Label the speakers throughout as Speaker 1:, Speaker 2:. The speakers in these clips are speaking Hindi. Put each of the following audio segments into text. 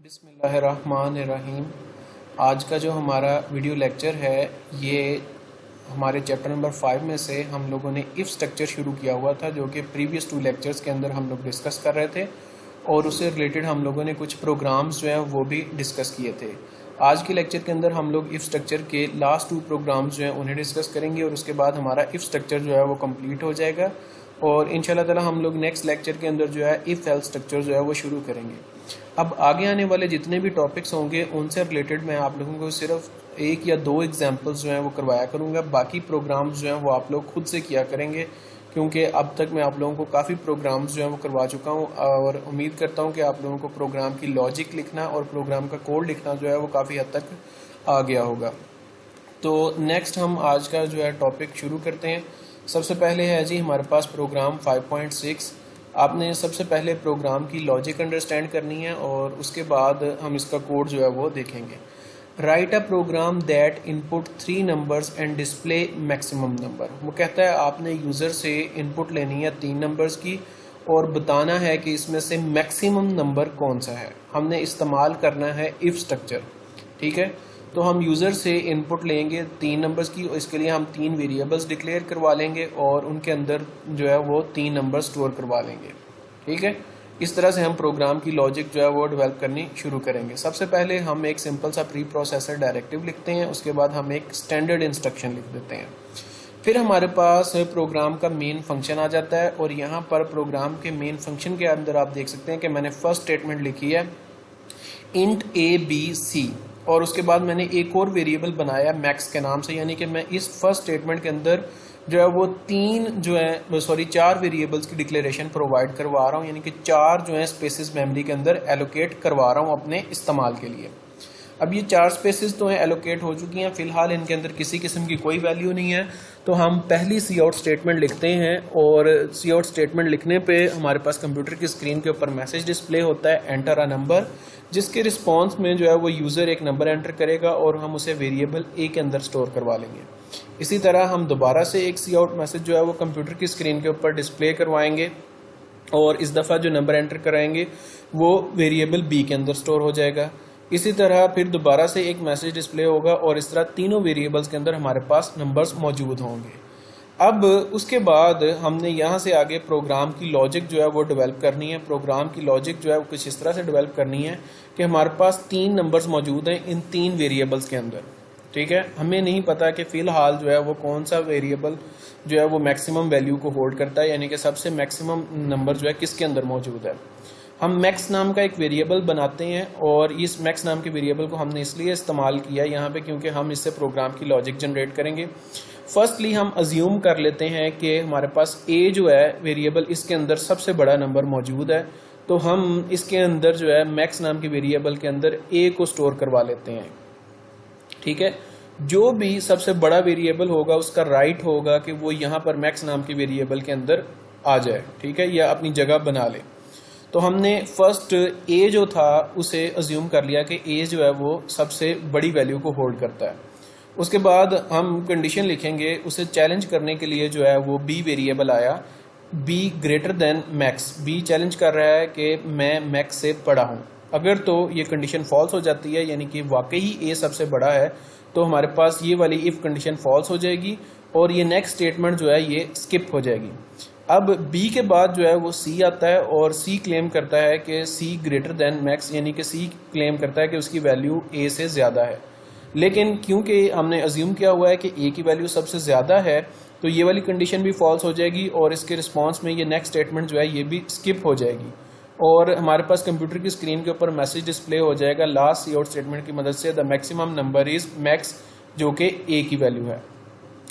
Speaker 1: बिस्मिल्लाहिर्रहमानिर्रहीम। आज का जो हमारा वीडियो लेक्चर है ये हमारे चैप्टर नंबर 5 में से हम लोगों ने इफ़ स्ट्रक्चर शुरू किया हुआ था, जो कि प्रीवियस 2 लेक्चर्स के अंदर हम लोग डिस्कस कर रहे थे और उससे रिलेटेड हम लोगों ने कुछ प्रोग्राम्स जो हैं वो भी डिस्कस किए थे। आज के लेक्चर के अंदर हम लोग इफ़ स्ट्रक्चर के लास्ट 2 प्रोग्राम्स जो हैं उन्हें डिस्कस करेंगे और उसके बाद हमारा इफ़ स्ट्रक्चर जो है वो कंप्लीट हो जाएगा और इंशाल्लाह ताला हम लोग नेक्स्ट लेक्चर के अंदर जो है इफ़ एल्स स्ट्रक्चर जो है वो शुरू करेंगे। अब आगे आने वाले जितने भी टॉपिक्स होंगे उनसे रिलेटेड मैं आप लोगों को सिर्फ 1 या 2 एग्जांपल्स जो हैं वो करवाया करूँगा। बाकी प्रोग्राम्स जो हैं वो आप लोग खुद से किया करेंगे, क्योंकि अब तक मैं आप लोगों को काफ़ी प्रोग्राम्स जो हैं वो करवा चुका हूँ और उम्मीद करता हूँ कि आप लोगों को प्रोग्राम की लॉजिक लिखना और प्रोग्राम का कोड लिखना जो है वो काफ़ी हद तक आ गया होगा। तो नेक्स्ट हम आज का जो है टॉपिक शुरू करते हैं। सबसे पहले है जी हमारे पास प्रोग्राम 5.6। आपने सबसे पहले प्रोग्राम की लॉजिक अंडरस्टैंड करनी है और उसके बाद हम इसका कोड जो है वो देखेंगे। Write a program that input 3 numbers and display maximum number. वो कहता है आपने यूज़र से इनपुट लेनी है 3 नंबर्स की और बताना है कि इसमें से मैक्सिमम नंबर कौन सा है। हमने इस्तेमाल करना है इफ़ स्ट्रक्चर, ठीक है। तो हम यूज़र से इनपुट लेंगे 3 नंबर्स की और इसके लिए हम 3 वेरिएबल्स डिक्लेयर करवा लेंगे और उनके अंदर जो है वो 3 नंबर स्टोर करवा लेंगे, ठीक है। इस तरह से हम प्रोग्राम की लॉजिक जो है वो डेवलप करनी शुरू करेंगे। सबसे पहले हम एक सिंपल सा प्री प्रोसेसर डायरेक्टिव लिखते हैं, उसके बाद हम एक स्टैंडर्ड इंस्ट्रक्शन लिख देते हैं। फिर हमारे पास प्रोग्राम का मेन फंक्शन आ जाता है और यहाँ पर प्रोग्राम के मेन फंक्शन के अंदर आप देख सकते हैं कि मैंने फर्स्ट स्टेटमेंट लिखी है इंट ABC और उसके बाद मैंने एक और वेरिएबल बनाया मैक्स के नाम से, यानी कि मैं इस फर्स्ट स्टेटमेंट के अंदर जो है वो 4 वेरिएबल्स की डिक्लेरेशन प्रोवाइड करवा रहा हूँ, यानी कि 4 जो है स्पेसेस मेमोरी के अंदर एलोकेट करवा रहा हूँ अपने इस्तेमाल के लिए। अब ये 4 स्पेसेस तो हैं एलोकेट हो चुकी हैं, फिलहाल इनके अंदर किसी किस्म की कोई वैल्यू नहीं है। तो हम पहली सी आउट स्टेटमेंट लिखते हैं और सी आउट स्टेटमेंट लिखने पे हमारे पास कंप्यूटर की स्क्रीन के ऊपर मैसेज डिस्प्ले होता है एंटर अ नंबर, जिसके रिस्पॉन्स में जो है वो यूज़र एक नंबर एंटर करेगा और हम उसे वेरिएबल ए के अंदर स्टोर करवा लेंगे। इसी तरह हम दोबारा से एक सी आउट मैसेज जो है वो कंप्यूटर की स्क्रीन के ऊपर डिस्प्ले करवाएंगे और इस दफ़ा जो नंबर एंटर कराएंगे वो वेरिएबल बी के अंदर स्टोर हो जाएगा। इसी तरह फिर दोबारा से एक मैसेज डिस्प्ले होगा और इस तरह तीनों वेरिएबल्स के अंदर हमारे पास नंबर्स मौजूद होंगे। अब उसके बाद हमने यहाँ से आगे प्रोग्राम की लॉजिक जो है वो डेवलप करनी है। प्रोग्राम की लॉजिक जो है वो कुछ इस तरह से डेवलप करनी है कि हमारे पास 3 नंबर्स मौजूद हैं इन 3 वेरिएबल्स के अंदर, ठीक है। हमें नहीं पता कि फ़िलहाल जो है वो कौन सा वेरिएबल जो है वो मैक्सिमम वैल्यू को होल्ड करता है, यानी कि सबसे मैक्सिमम नंबर जो है किसके अंदर मौजूद है। हम मैक्स नाम का एक वेरिएबल बनाते हैं और इस मैक्स नाम के वेरिएबल को हमने इसलिए इस्तेमाल किया यहाँ पे क्योंकि हम इससे प्रोग्राम की लॉजिक जनरेट करेंगे। फर्स्टली हम अज्यूम कर लेते हैं कि हमारे पास ए जो है वेरिएबल, इसके अंदर सबसे बड़ा नंबर मौजूद है, तो हम इसके अंदर जो है मैक्स नाम के वेरिएबल के अंदर ए को स्टोर करवा लेते हैं, ठीक है। जो भी सबसे बड़ा वेरिएबल होगा उसका राइट होगा कि वो यहाँ पर मैक्स नाम के वेरिएबल के अंदर आ जाए, ठीक है, या अपनी जगह बना ले। तो हमने फर्स्ट ए जो था उसे अज्यूम कर लिया कि ए जो है वो सबसे बड़ी वैल्यू को होल्ड करता है। उसके बाद हम कंडीशन लिखेंगे, उसे चैलेंज करने के लिए जो है वो बी वेरिएबल आया, B greater than max. B challenge कर रहा है कि मैं मैक्स से बड़ा हूँ। अगर तो ये कंडीशन फॉल्स हो जाती है, यानी कि वाकई ही ए सबसे बड़ा है, तो हमारे पास ये वाली इफ़ कंडीशन फॉल्स हो जाएगी और ये नेक्स्ट स्टेटमेंट जो है ये स्किप हो जाएगी। अब B के बाद जो है वो C आता है और C क्लेम करता है कि C ग्रेटर देन मैक्स, यानी कि C क्लेम करता है कि उसकी वैल्यू A से ज़्यादा है। लेकिन क्योंकि हमने अज्यूम किया हुआ है कि A की वैल्यू सबसे ज़्यादा है, तो ये वाली कंडीशन भी फॉल्स हो जाएगी और इसके रिस्पांस में ये नेक्स्ट स्टेटमेंट जो है ये भी स्किप हो जाएगी और हमारे पास कंप्यूटर की स्क्रीन के ऊपर मैसेज डिस्प्ले हो जाएगा लास्ट सी आउट स्टेटमेंट की मदद से the maximum number is max, जो कि A की वैल्यू है,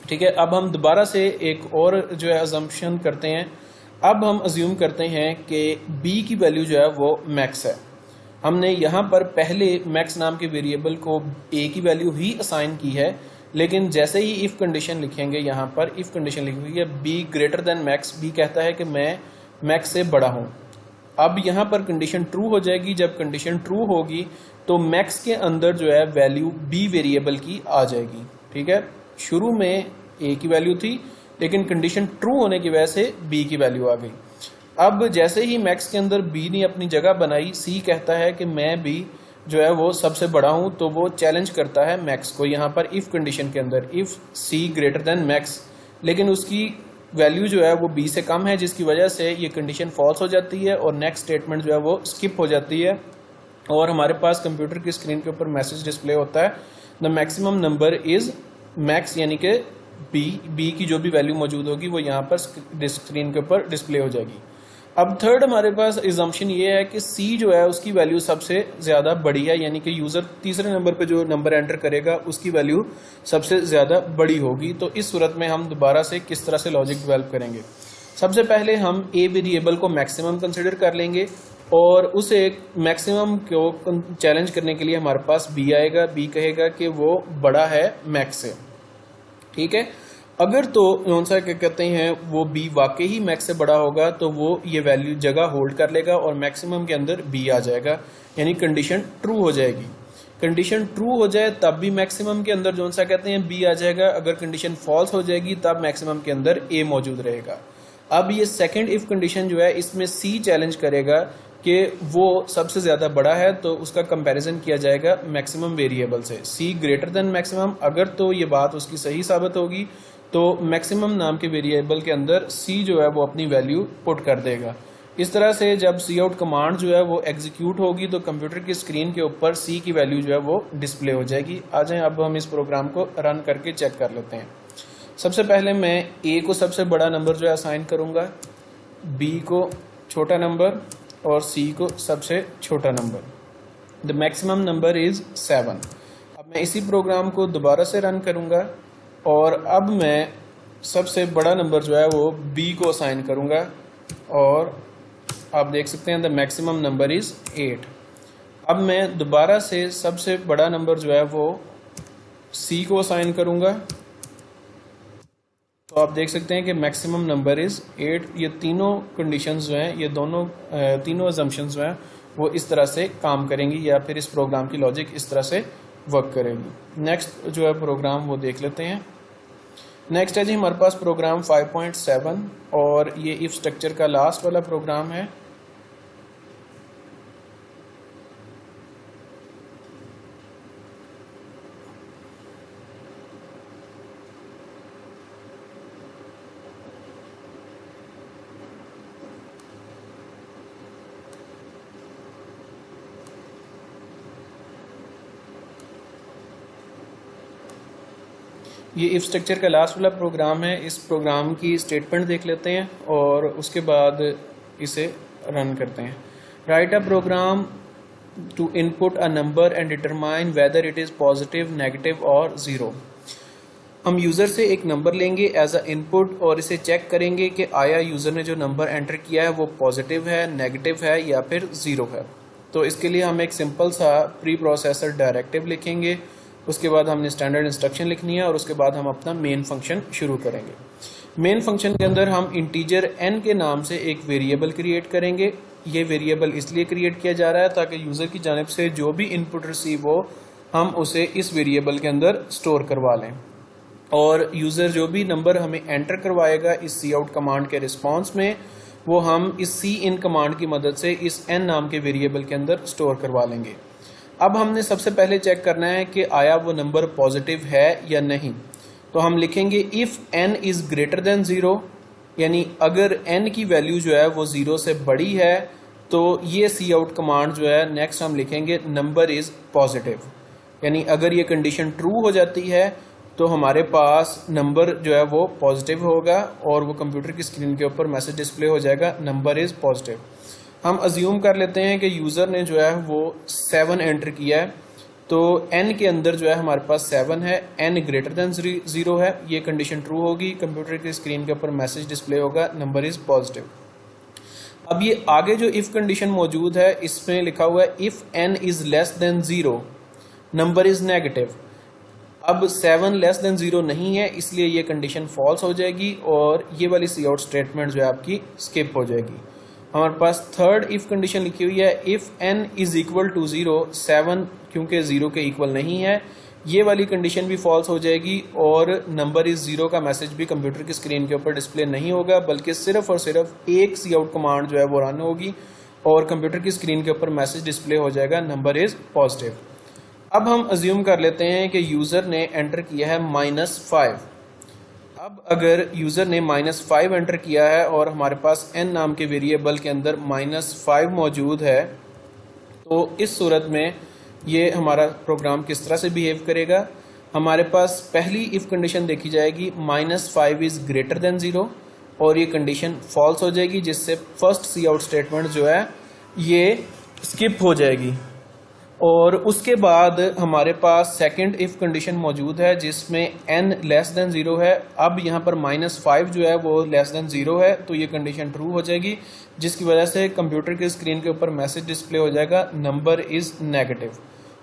Speaker 1: ठीक है। अब हम दोबारा से एक और जो है अजम्पशन करते हैं। अब हम अज्यूम करते हैं कि B की वैल्यू जो है वो मैक्स है। हमने यहाँ पर पहले मैक्स नाम के वेरिएबल को A की वैल्यू ही असाइन की है, लेकिन जैसे ही इफ़ कंडीशन लिखेंगे, यहाँ पर इफ़ कंडीशन लिखी हुई है B greater than max, B कहता है कि मैं मैक्स से बड़ा हूँ। अब यहाँ पर कंडीशन ट्रू हो जाएगी। जब कंडीशन ट्रू होगी तो मैक्स के अंदर जो है वैल्यू B वेरिएबल की आ जाएगी, ठीक है। शुरू में A की वैल्यू थी लेकिन कंडीशन ट्रू होने की वजह से B की वैल्यू आ गई। अब जैसे ही मैक्स के अंदर B ने अपनी जगह बनाई, C कहता है कि मैं भी जो है वो सबसे बड़ा हूं तो वो चैलेंज करता है मैक्स को यहाँ पर इफ कंडीशन के अंदर, if C greater than max, लेकिन उसकी वैल्यू जो है वो बी से कम है, जिसकी वजह से ये कंडीशन फॉल्स हो जाती है और नेक्स्ट स्टेटमेंट जो है वो स्किप हो जाती है और हमारे पास कंप्यूटर की स्क्रीन के ऊपर मैसेज डिस्प्ले होता है the maximum number is max, यानी कि बी की जो भी वैल्यू मौजूद होगी वो यहाँ पर स्क्रीन के ऊपर डिस्प्ले हो जाएगी। अब थर्ड हमारे पास इजम्पशन ये है कि सी जो है उसकी वैल्यू सबसे ज़्यादा बड़ी है, यानी कि यूज़र तीसरे नंबर पे जो नंबर एंटर करेगा उसकी वैल्यू सबसे ज़्यादा बड़ी होगी। तो इस सूरत में हम दोबारा से किस तरह से लॉजिक डेवलप करेंगे? सबसे पहले हम ए वेरिएबल को मैक्सिमम कंसिडर कर लेंगे और उसे मैक्सिमम को चैलेंज करने के लिए हमारे पास बी आएगा। बी कहेगा कि वो बड़ा है मैक्स से, ठीक है। अगर तो कौन सा क्या कहते हैं वो बी वाकई ही मैक्स से बड़ा होगा तो वो ये वैल्यू जगह होल्ड कर लेगा और मैक्सिमम के अंदर बी आ जाएगा, यानी कंडीशन ट्रू हो जाएगी। कंडीशन ट्रू हो जाए तब भी मैक्सिमम के अंदर कौन सा कहते हैं बी आ जाएगा। अगर कंडीशन फॉल्स हो जाएगी तब मैक्सिमम के अंदर ए मौजूद रहेगा। अब ये सेकंड इफ कंडीशन जो है इसमें सी चैलेंज करेगा कि वो सबसे ज्यादा बड़ा है तो उसका कंपैरिजन किया जाएगा मैक्सिमम वेरिएबल से, सी ग्रेटर देन मैक्सिमम। अगर तो ये बात उसकी सही साबित होगी तो मैक्सिमम नाम के वेरिएबल के अंदर सी जो है वो अपनी वैल्यू पुट कर देगा। इस तरह से जब सी आउट कमांड जो है वो एग्जीक्यूट होगी तो कंप्यूटर की स्क्रीन के ऊपर सी की वैल्यू जो है वो डिस्प्ले हो जाएगी। आ जाएं अब हम इस प्रोग्राम को रन करके चेक कर लेते हैं। सबसे पहले मैं ए को सबसे बड़ा नंबर जो है असाइन करूंगा, बी को छोटा नंबर और सी को सबसे छोटा number. The maximum number is 7। अब मैं इसी प्रोग्राम को दोबारा से रन करूंगा और अब मैं सबसे बड़ा नंबर जो है वो बी को असाइन करूंगा और आप देख सकते हैं द मैक्सिमम नंबर इज 8। अब मैं दोबारा से सबसे बड़ा नंबर जो है वो सी को असाइन करूंगा तो आप देख सकते हैं कि मैक्सिमम नंबर इज 8। ये तीनों कंडीशंस जो हैं, ये दोनों तीनों अजम्पशंस जो हैं वो इस तरह से काम करेंगी या फिर इस प्रोग्राम की लॉजिक इस तरह से वर्क करेगी। नेक्स्ट जो है प्रोग्राम वो देख लेते हैं। नेक्स्ट है जी हमारे पास प्रोग्राम 5.7 और ये इफ स्ट्रक्चर का लास्ट वाला प्रोग्राम है। ये इफ स्ट्रक्चर का लास्ट वाला प्रोग्राम है। इस प्रोग्राम की स्टेटमेंट देख लेते हैं और उसके बाद इसे रन करते हैं। Write a program to input a number and determine whether it is positive, negative और जीरो। हम यूज़र से एक नंबर लेंगे एज अ इनपुट और इसे चेक करेंगे कि आया यूज़र ने जो नंबर एंटर किया है वो पॉजिटिव है, नेगेटिव है या फिर ज़ीरो है। तो इसके लिए हम एक सिंपल सा प्री प्रोसेसर डायरेक्टिव लिखेंगे, उसके बाद हमने स्टैंडर्ड इंस्ट्रक्शन लिखनी है और उसके बाद हम अपना मेन फंक्शन शुरू करेंगे। मेन फंक्शन के अंदर हम इंटीजर n के नाम से एक वेरिएबल क्रिएट करेंगे। ये वेरिएबल इसलिए क्रिएट किया जा रहा है ताकि यूज़र की जानिब से जो भी इनपुट रिसीव हो हम उसे इस वेरिएबल के अंदर स्टोर करवा लें और यूज़र जो भी नंबर हमें एंटर करवाएगा इस सी आउट कमांड के रिस्पॉन्स में वो हम इस सी इन कमांड की मदद से इस n नाम के वेरिएबल के अंदर स्टोर करवा लेंगे। अब हमने सबसे पहले चेक करना है कि आया वो नंबर पॉजिटिव है या नहीं। तो हम लिखेंगे if n is greater than 0, यानी अगर n की वैल्यू जो है वो 0 से बड़ी है तो ये सी आउट कमांड जो है नेक्स्ट हम लिखेंगे नंबर इज पॉजिटिव, यानी अगर ये कंडीशन ट्रू हो जाती है तो हमारे पास नंबर जो है वो पॉजिटिव होगा और वो कंप्यूटर की स्क्रीन के ऊपर मैसेज डिस्प्ले हो जाएगा नंबर इज पॉजिटिव। हम अज्यूम कर लेते हैं कि यूज़र ने जो है वो 7 एंटर किया है तो n के अंदर जो है हमारे पास 7 है, n ग्रेटर देन 0 है, ये कंडीशन ट्रू होगी, कंप्यूटर की स्क्रीन के ऊपर मैसेज डिस्प्ले होगा नंबर इज पॉजिटिव। अब ये आगे जो इफ कंडीशन मौजूद है इसमें लिखा हुआ है if n is less than 0 number is negative. अब 7 लेस देन 0 नहीं है इसलिए ये कंडीशन फॉल्स हो जाएगी और ये वाली सी आउट स्टेटमेंट जो है आपकी स्किप हो जाएगी। हमारे पास थर्ड इफ कंडीशन लिखी हुई है if n is equal to 0, 7 क्योंकि 0 के इक्वल नहीं है, ये वाली कंडीशन भी फॉल्स हो जाएगी और नंबर इज 0 का मैसेज भी कंप्यूटर की स्क्रीन के ऊपर डिस्प्ले नहीं होगा बल्कि सिर्फ और सिर्फ एक सी आउट कमांड जो है वो रन होगी और कंप्यूटर की स्क्रीन के ऊपर मैसेज डिस्प्ले हो जाएगा नंबर इज पॉजिटिव। अब हम अज्यूम कर लेते हैं कि यूज़र ने एंटर किया है -5। अब अगर यूज़र ने -5 एंटर किया है और हमारे पास n नाम के वेरिएबल के अंदर -5 मौजूद है, तो इस सूरत में ये हमारा प्रोग्राम किस तरह से बिहेव करेगा। हमारे पास पहली इफ़ कंडीशन देखी जाएगी -5 इज़ ग्रेटर देन 0 और ये कंडीशन फॉल्स हो जाएगी, जिससे फर्स्ट सी आउट स्टेटमेंट जो है ये स्किप हो जाएगी। और उसके बाद हमारे पास सेकंड इफ कंडीशन मौजूद है जिसमें n लेस देन 0 है। अब यहाँ पर -5 जो है वो लेस देन 0 है, तो ये कंडीशन ट्रू हो जाएगी, जिसकी वजह से कंप्यूटर की स्क्रीन के ऊपर मैसेज डिस्प्ले हो जाएगा नंबर इज नेगेटिव।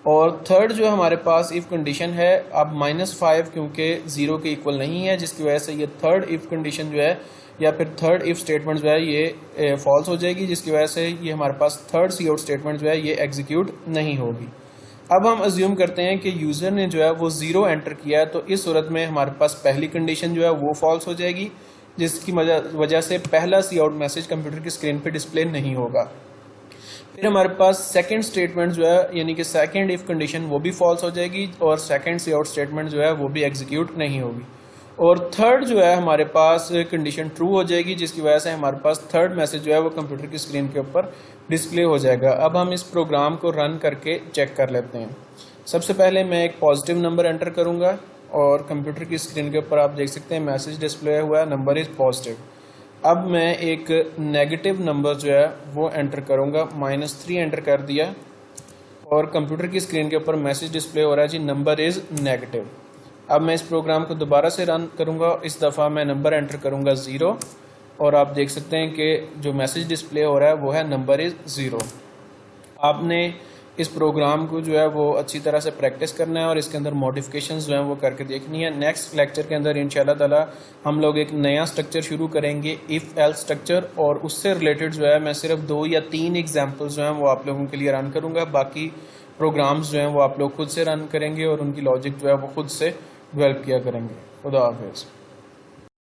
Speaker 1: और थर्ड जो हमारे पास इफ कंडीशन है, अब -5 क्योंकि 0 के इक्वल नहीं है, जिसकी वजह से ये थर्ड इफ कंडीशन जो है या फिर थर्ड इफ स्टेटमेंट जो है ये फॉल्स हो जाएगी, जिसकी वजह से ये हमारे पास थर्ड सी आउट स्टेटमेंट जो है ये एग्जीक्यूट नहीं होगी। अब हम अज्यूम करते हैं कि यूज़र ने जो है वो 0 एंटर किया है, तो इस सूरत में हमारे पास पहली कंडीशन जो है वो फॉल्स हो जाएगी, जिसकी वजह से पहला सी आउट मैसेज कंप्यूटर की स्क्रीन पे डिस्प्ले नहीं होगा। फिर हमारे पास सेकंड स्टेटमेंट जो है यानी कि सेकंड इफ कंडीशन वो भी फॉल्स हो जाएगी और सेकंड सी आउट स्टेटमेंट जो है वो भी एग्जीक्यूट नहीं होगी। और थर्ड जो है हमारे पास कंडीशन ट्रू हो जाएगी, जिसकी वजह से हमारे पास थर्ड मैसेज जो है वो कंप्यूटर की स्क्रीन के ऊपर डिस्प्ले हो जाएगा। अब हम इस प्रोग्राम को रन करके चेक कर लेते हैं। सबसे पहले मैं एक पॉजिटिव नंबर एंटर करूंगा और कंप्यूटर की स्क्रीन के ऊपर आप देख सकते हैं मैसेज डिस्प्ले हुआ है नंबर इज पॉजिटिव। अब मैं एक नेगेटिव नंबर जो है वो एंटर करूंगा, -3 एंटर कर दिया और कंप्यूटर की स्क्रीन के ऊपर मैसेज डिस्प्ले हो रहा है जी नंबर इज नेगेटिव। अब मैं इस प्रोग्राम को दोबारा से रन करूंगा, इस दफ़ा मैं नंबर एंटर करूंगा 0 और आप देख सकते हैं कि जो मैसेज डिस्प्ले हो रहा है वो है नंबर इज़ 0। आपने इस प्रोग्राम को जो है वो अच्छी तरह से प्रैक्टिस करना है और इसके अंदर मॉडिफिकेशंस जो हैं वो करके देखनी है। नेक्स्ट लेक्चर के अंदर इंशाल्लाह ताला हम लोग एक नया स्ट्रक्चर शुरू करेंगे इफ़ एल्स स्ट्रक्चर, और उससे रिलेटेड जो है मैं सिर्फ 2 या 3 एग्जाम्पल्स जो हैं वो आप लोगों के लिए रन करूँगा। बाकी प्रोग्राम्स जो हैं वो आप लोग खुद से रन करेंगे और उनकी लॉजिक जो है वो खुद से डेवलप किया करेंगे। खुदा हाफिज़।